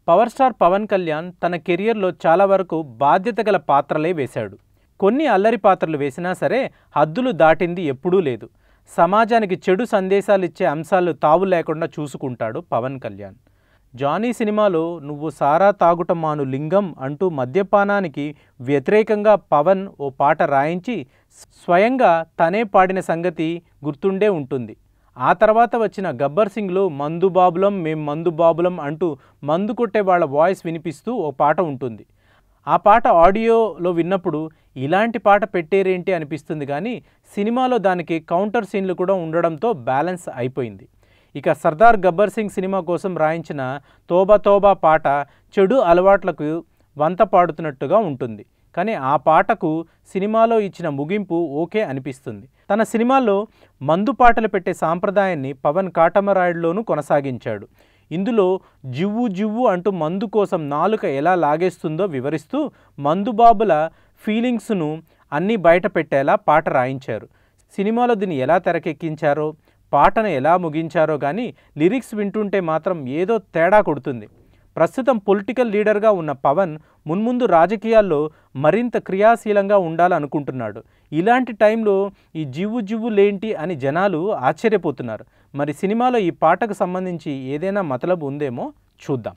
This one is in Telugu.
పవర్ స్టార్ పవన్ కళ్యాణ్ తన కెరియర్లో చాలా వరకు బాధ్యత గల పాత్రలే వేశాడు. కొన్ని అల్లరి పాత్రలు వేసినా సరే హద్దులు దాటింది ఎప్పుడూ లేదు. సమాజానికి చెడు సందేశాలు ఇచ్చే అంశాలు తావు లేకుండా చూసుకుంటాడు పవన్ కళ్యాణ్. జానీ సినిమాలో నువ్వు సారా తాగుట మాను లింగం అంటూ మద్యపానానికి వ్యతిరేకంగా పవన్ ఓ పాట రాయించి స్వయంగా తనే పాడిన సంగతి గుర్తుండే ఉంటుంది. ఆ తర్వాత వచ్చిన గబ్బర్ సింగ్లో మందు బాబులం మేం మందు బాబులం అంటూ మందు కొట్టే వాళ్ళ వాయిస్ వినిపిస్తూ ఓ పాట ఉంటుంది. ఆ పాట ఆడియోలో విన్నప్పుడు ఇలాంటి పాట పెట్టేరేంటి అనిపిస్తుంది, కానీ సినిమాలో దానికి కౌంటర్ సీన్లు కూడా ఉండడంతో బ్యాలెన్స్ అయిపోయింది. ఇక సర్దార్ గబ్బర్ సింగ్ సినిమా కోసం రాయించిన తోబా తోబా పాట చెడు అలవాట్లకు వంత పాడుతున్నట్టుగా ఉంటుంది. కానీ ఆ పాటకు సినిమాలో ఇచ్చిన ముగింపు ఓకే అనిపిస్తుంది. తన సినిమాల్లో మందు పాటలు పెట్టే సాంప్రదాయాన్ని పవన్ కాటమరాయుడులోనూ కొనసాగించాడు. ఇందులో జివ్వు జివ్వు అంటూ మందు కోసం నాలుక ఎలా లాగేస్తుందో వివరిస్తూ మందుబాబుల ఫీలింగ్స్ను అన్నీ బయట పెట్టేలా పాట రాయించారు. సినిమాలో దీన్ని ఎలా తెరకెక్కించారో, పాటను ఎలా ముగించారో కానీ లిరిక్స్ వింటుంటే మాత్రం ఏదో తేడా కొడుతుంది. ప్రస్తుతం పొలిటికల్ లీడర్గా ఉన్న పవన్ మున్ముందు రాజకీయాల్లో మరింత క్రియాశీలంగా ఉండాలనుకుంటున్నాడు. ఇలాంటి టైంలో ఈ జివ్వు జివ్వులేంటి అని జనాలు ఆశ్చర్యపోతున్నారు. మరి సినిమాలో ఈ పాటకు సంబంధించి ఏదైనా మతలబు ఉందేమో చూద్దాం.